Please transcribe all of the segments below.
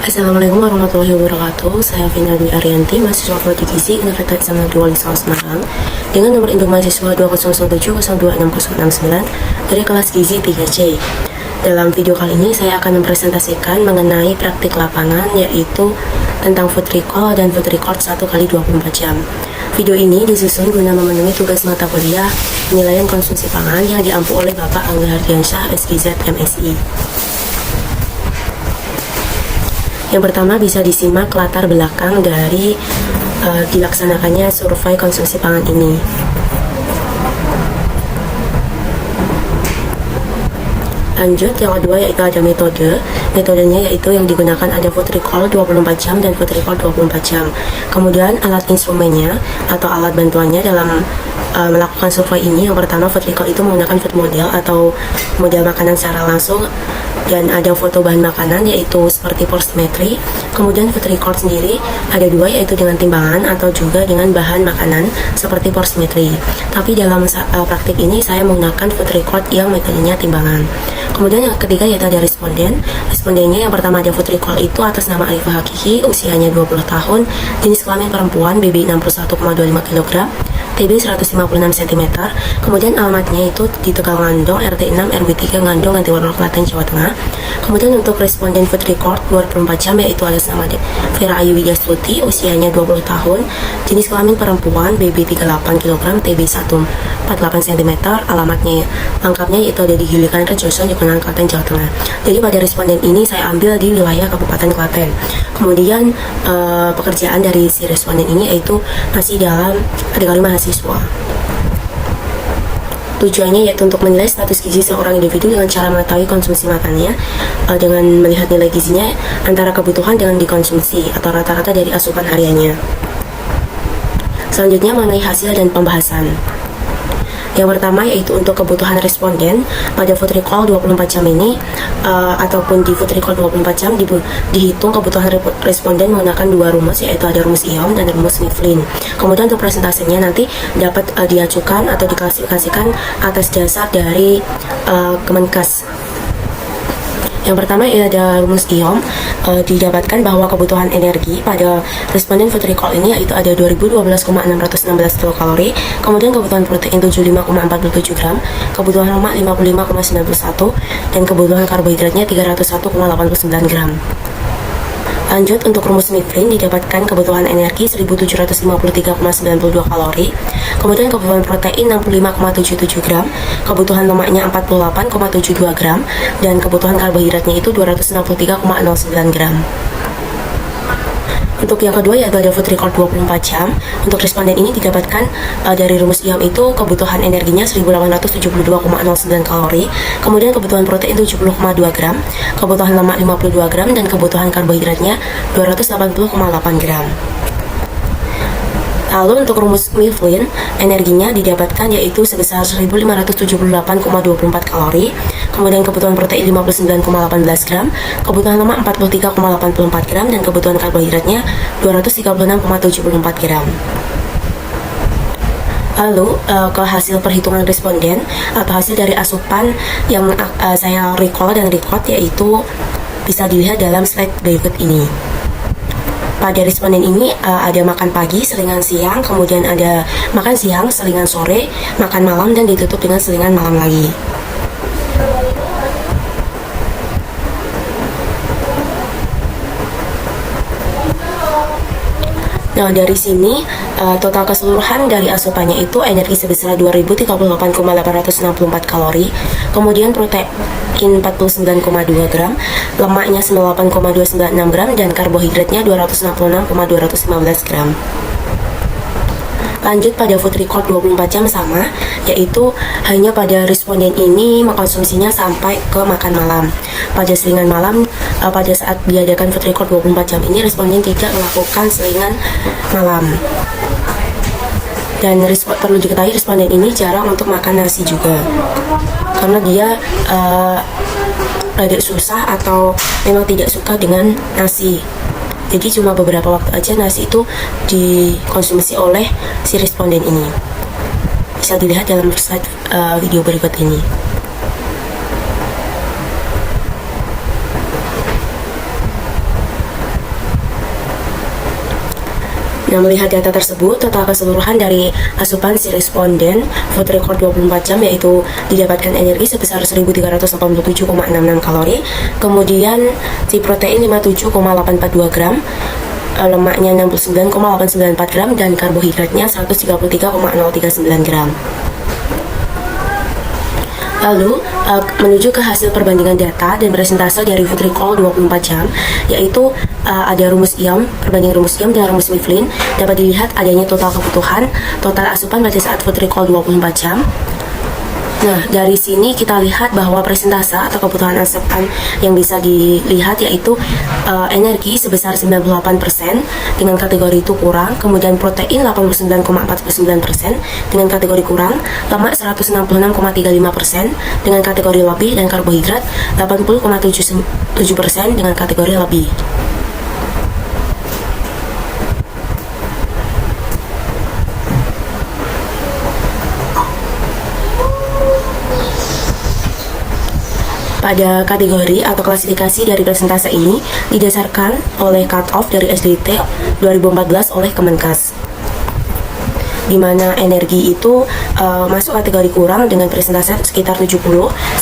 Assalamualaikum warahmatullahi wabarakatuh. Saya Vina Dwi Arianti, mahasiswa Prodi Gizi Universitas Islam Negeri Wali Songo Semarang, dengan nomor induk mahasiswa 20017026069 dari kelas Gizi 3C. Dalam video kali ini saya akan mempresentasikan mengenai praktik lapangan, yaitu tentang food recall dan food record 1x24 jam. Video ini disusun guna memenuhi tugas mata kuliah penilaian konsumsi pangan yang diampu oleh Bapak Angga Hardiansyah, SGZ, MSI. Yang pertama, bisa disimak latar belakang dari dilaksanakannya survei konsumsi pangan ini. Lanjut, yang kedua yaitu ada metode. Metodenya yaitu yang digunakan ada food recall 24 jam dan food record 24 jam. Kemudian alat instrumennya atau alat bantuannya dalam melakukan survei ini, yang pertama food recall itu menggunakan food model atau model makanan secara langsung, dan ada foto bahan makanan yaitu seperti porsimetri. Kemudian food record sendiri ada dua, yaitu dengan timbangan atau juga dengan bahan makanan seperti porsimetri. Tapi dalam praktik ini saya menggunakan food record yang metodenya timbangan. Kemudian yang ketiga yaitu ada responden. Respondennya yang pertama ada food recall itu atas nama Arifah Hakiki, usianya 20 tahun, jenis kelamin perempuan, BB 61,25 kg, TB 156 cm. Kemudian alamatnya itu di Tegal Ngandong, RT 6 RW 3 Ngandong, Ngantiwarno, Klaten, Jawa Tengah. Kemudian untuk responden food record 24 jam yaitu atas nama Vera Ayu Widiastuti, usianya 20 tahun, jenis kelamin perempuan, BB 38 kg, TB 148 cm. Alamatnya lengkapnya yaitu ada di Gilikan Rejoso, Jokonan, Klaten, Jawa Tengah. Jadi pada responden ini saya ambil di wilayah Kabupaten Klaten. Kemudian pekerjaan dari si responden ini yaitu masih dalam kategori mahasiswa. Tujuannya yaitu untuk menilai status gizi seorang individu dengan cara mengetahui konsumsi makannya dengan melihat nilai gizinya antara kebutuhan dengan dikonsumsi atau rata-rata dari asupan hariannya. Selanjutnya mengenai hasil dan pembahasan. Yang pertama yaitu untuk kebutuhan responden pada food recall 24 jam ini ataupun di food recall 24 jam dihitung kebutuhan responden menggunakan dua rumus, yaitu ada rumus IOM dan rumus Mifflin. Kemudian untuk presentasinya nanti dapat diajukan atau diklasifikasikan atas dasar dari Kemenkes. Yang pertama ada rumus IOM, didapatkan bahwa kebutuhan energi pada responden food recall ini yaitu ada 2012,616 kilokalori, kemudian kebutuhan protein 75,47 gram, kebutuhan lemak 55,91, dan kebutuhan karbohidratnya 301,89 gram. Lanjut, untuk rumus Mifflin didapatkan kebutuhan energi 1753,92 kalori, kemudian kebutuhan protein 65,77 gram, kebutuhan lemaknya 48,72 gram, dan kebutuhan karbohidratnya itu 263,09 gram. Untuk yang kedua yaitu ada food record 24 jam. Untuk responden ini didapatkan dari rumus IOM itu kebutuhan energinya 1872,09 kalori, kemudian kebutuhan protein 70,2 gram, kebutuhan lemak 52 gram, dan kebutuhan karbohidratnya 280,8 gram. Lalu untuk rumus Mifflin, energinya didapatkan yaitu sebesar 1578,24 kalori, kemudian kebutuhan protein 59,18 gram, kebutuhan lemak 43,84 gram, dan kebutuhan karbohidratnya 236,74 gram. Lalu ke hasil perhitungan responden atau hasil dari asupan yang saya recall dan record yaitu bisa dilihat dalam slide berikut ini. Pada responden ini ada makan pagi, selingan siang, kemudian ada makan siang, selingan sore, makan malam, dan ditutup dengan selingan malam lagi. Nah, dari sini total keseluruhan dari asupannya itu energi sebesar 2038,864 kalori, kemudian protein 49,2 gram, lemaknya 98,296 gram, dan karbohidratnya 266,215 gram. Lanjut pada food record 24 jam sama, yaitu hanya pada responden ini mengkonsumsinya sampai ke makan malam. Pada selingan malam, pada saat diadakan food record 24 jam ini responden tidak melakukan selingan malam. Dan perlu diketahui responden ini jarang untuk makan nasi juga, karena dia agak susah atau memang tidak suka dengan nasi. Jadi cuma beberapa waktu aja nasi itu dikonsumsi oleh si responden ini. Bisa dilihat dalam slide video berikut ini. Nah, melihat data tersebut, total keseluruhan dari asupan si responden food record 24 jam yaitu didapatkan energi sebesar 1387,66 kalori, kemudian si protein 57,842 gram, lemaknya 69,894 gram, dan karbohidratnya 133,039 gram. Lalu, menuju ke hasil perbandingan data dan persentase dari food recall 24 jam, yaitu ada rumus IOM, perbandingan rumus IOM dengan rumus Mifflin, dapat dilihat adanya total kebutuhan, total asupan pada saat food recall 24 jam. Nah, dari sini kita lihat bahwa persentase atau kebutuhan asupan yang bisa dilihat yaitu energi sebesar 98% dengan kategori itu kurang, kemudian protein 89,49% dengan kategori kurang, lemak 166,35% dengan kategori lebih, dan karbohidrat 80,77% dengan kategori lebih. Pada kategori atau klasifikasi dari persentase ini didasarkan oleh cut-off dari SDT 2014 oleh Kemenkes, di mana energi itu masuk kategori kurang dengan persentase sekitar 70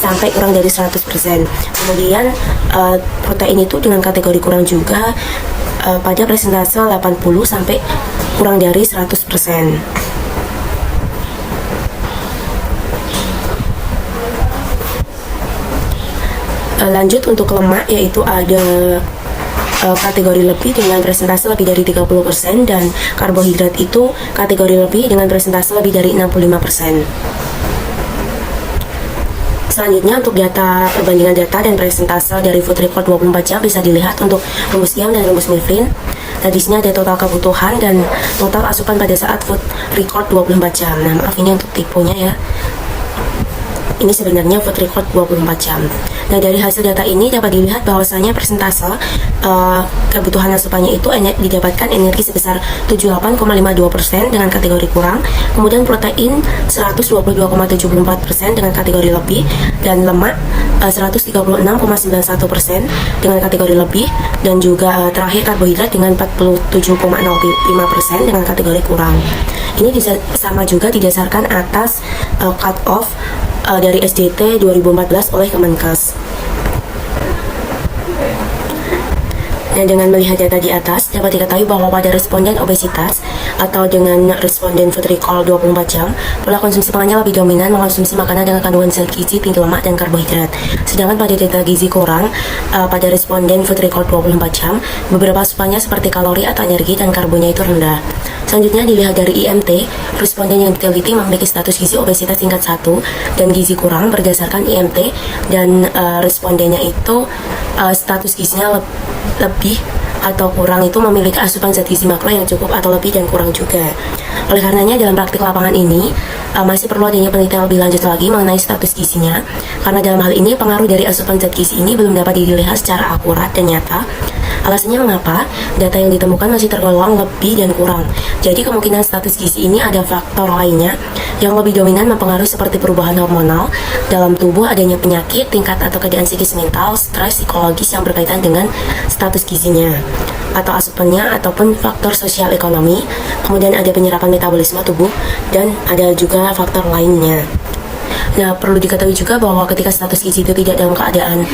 sampai kurang dari 100%. Kemudian protein itu dengan kategori kurang juga pada persentase 80 sampai kurang dari 100%. Lanjut untuk lemak, yaitu ada kategori lebih dengan presentase lebih dari 30%, dan karbohidrat itu kategori lebih dengan presentase lebih dari 65%. Selanjutnya untuk data perbandingan data dan presentase dari food record 24 jam bisa dilihat untuk rumus IOM dan rumus Mifflin. Nah, di sini ada total kebutuhan dan total asupan pada saat food record 24 jam. Nah, maaf ini untuk tipenya ya. Ini sebenarnya food record 24 jam. Nah, dari hasil data ini dapat dilihat bahwasanya persentase kebutuhan asupannya itu didapatkan energi sebesar 78,52% dengan kategori kurang, kemudian protein 122,74% dengan kategori lebih, dan lemak 136,91% dengan kategori lebih, dan juga terakhir karbohidrat dengan 47,05% dengan kategori kurang. Ini sama juga didasarkan atas cut-off dari SDT 2014 oleh Kemenkes. Dan dengan melihat data di atas, dapat diketahui bahwa pada responden obesitas atau dengan responden food recall 24 jam, pola konsumsi makannya lebih dominan mengkonsumsi makanan dengan kandungan zat gizi, tinggi lemak, dan karbohidrat. Sedangkan pada data gizi kurang, pada responden food recall 24 jam, beberapa asupannya seperti kalori atau energi dan karbonnya itu rendah. Selanjutnya dilihat dari IMT, responden yang diteliti memiliki status gizi obesitas tingkat 1 dan gizi kurang berdasarkan IMT, dan respondennya itu status gizinya lebih atau kurang itu memiliki asupan zat gizi makro yang cukup atau lebih dan kurang juga. Oleh karenanya dalam praktik lapangan ini masih perlu adanya penelitian lebih lanjut lagi mengenai status gizinya, karena dalam hal ini pengaruh dari asupan zat gizi ini belum dapat dilihat secara akurat dan nyata. Alasannya mengapa? Data yang ditemukan masih tergolong lebih dan kurang. Jadi kemungkinan status gizi ini ada faktor lainnya yang lebih dominan mempengaruhi seperti perubahan hormonal dalam tubuh, adanya penyakit, tingkat atau keadaan psikis mental, stres, psikologis yang berkaitan dengan status gizinya atau asupannya, ataupun faktor sosial ekonomi, kemudian ada penyerapan metabolisme tubuh, dan ada juga faktor lainnya. Nah, perlu diketahui juga bahwa ketika status gizi itu tidak dalam keadaan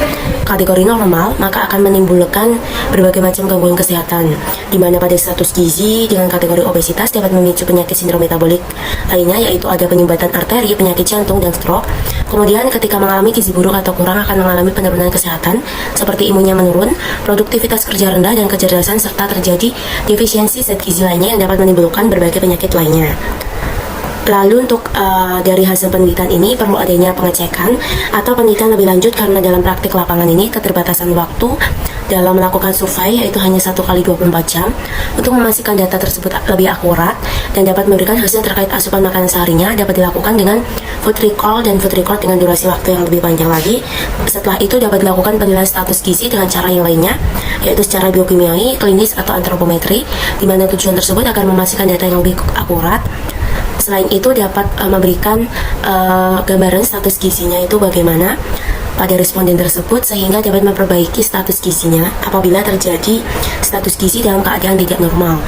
kategori normal, maka akan menimbulkan berbagai macam gangguan kesehatan, di mana pada status gizi dengan kategori obesitas dapat memicu penyakit sindrom metabolik lainnya, yaitu ada penyumbatan arteri, penyakit jantung, dan stroke. Kemudian ketika mengalami gizi buruk atau kurang akan mengalami penurunan kesehatan seperti imunnya menurun, produktivitas kerja rendah, dan kecerdasan, serta terjadi defisiensi zat gizi lainnya yang dapat menimbulkan berbagai penyakit lainnya. Lalu untuk dari hasil penelitian ini perlu adanya pengecekan atau penelitian lebih lanjut, karena dalam praktik lapangan ini keterbatasan waktu dalam melakukan survei, yaitu hanya 1 kali 24 jam. Untuk memastikan data tersebut lebih akurat dan dapat memberikan hasil terkait asupan makanan seharinya, dapat dilakukan dengan food recall dan food record dengan durasi waktu yang lebih panjang lagi. Setelah itu dapat dilakukan penilaian status gizi dengan cara yang lainnya, yaitu secara biokimiai, klinis, atau antropometri, di mana tujuan tersebut akan memastikan data yang lebih akurat. Selain itu dapat memberikan gambaran status gizinya itu bagaimana. pada responden tersebut sehingga dapat memperbaiki status gizinya apabila terjadi status gizi dalam keadaan tidak normal.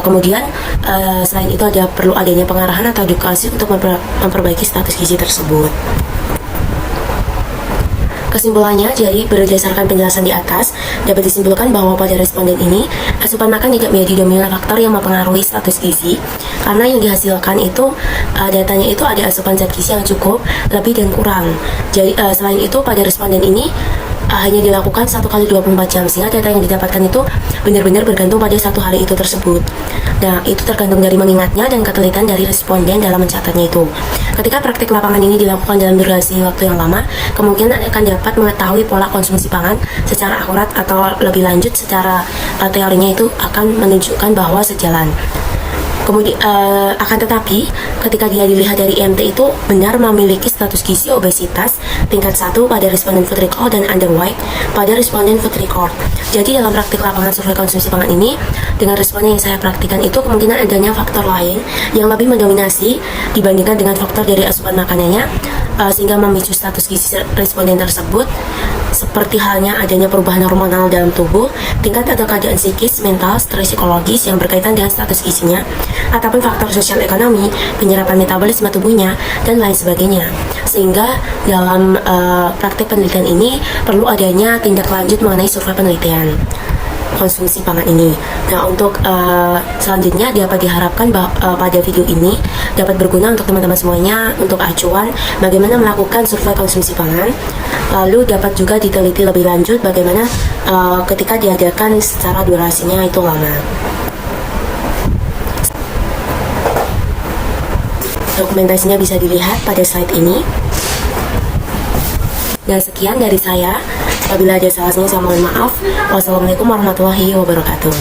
Kemudian selain itu perlu adanya pengarahan atau edukasi untuk memperbaiki status gizi tersebut. Kesimpulannya, jadi berdasarkan penjelasan di atas, dapat disimpulkan bahwa pada responden ini, asupan makan tidak menjadi dominan faktor yang mempengaruhi status gizi, karena yang dihasilkan itu, datanya itu ada asupan zat gizi yang cukup, lebih dan kurang. Jadi, selain itu, pada responden ini, hanya dilakukan 1 kali 24 jam, sehingga data yang didapatkan itu benar-benar bergantung pada satu hari itu tersebut. Nah, itu tergantung dari mengingatnya dan ketelitian dari responden dalam mencatatnya itu. Ketika praktik lapangan ini dilakukan dalam durasi waktu yang lama, kemungkinan akan dapat mengetahui pola konsumsi pangan secara akurat, atau lebih lanjut secara teorinya itu akan menunjukkan bahwa sejalan. Kemudian akan tetapi ketika dia dilihat dari IMT itu benar memiliki status gizi obesitas tingkat 1 pada responden food recall dan underweight pada responden food record. Jadi dalam praktik lapangan survei konsumsi pangan ini, dengan responden yang saya praktikan itu kemungkinan adanya faktor lain yang lebih mendominasi dibandingkan dengan faktor dari asupan makanannya, sehingga memicu status gizi responden tersebut, seperti halnya adanya perubahan hormonal dalam tubuh, tingkat atau keadaan psikis, mental, stres psikologis yang berkaitan dengan status gizinya, ataupun faktor sosial ekonomi, penyerapan metabolisme tubuhnya, dan lain sebagainya. Sehingga dalam praktik penelitian ini perlu adanya tindak lanjut mengenai survei penelitian konsumsi pangan ini. Nah, untuk selanjutnya dapat diharapkan pada video ini dapat berguna untuk teman-teman semuanya untuk acuan bagaimana melakukan survei konsumsi pangan. Lalu dapat juga diteliti lebih lanjut bagaimana ketika diadakan secara durasinya itu lama. Dokumentasinya bisa dilihat pada slide ini. Dan sekian dari saya. Apabila ada salahnya, saya mohon maaf. Wassalamualaikum warahmatullahi wabarakatuh.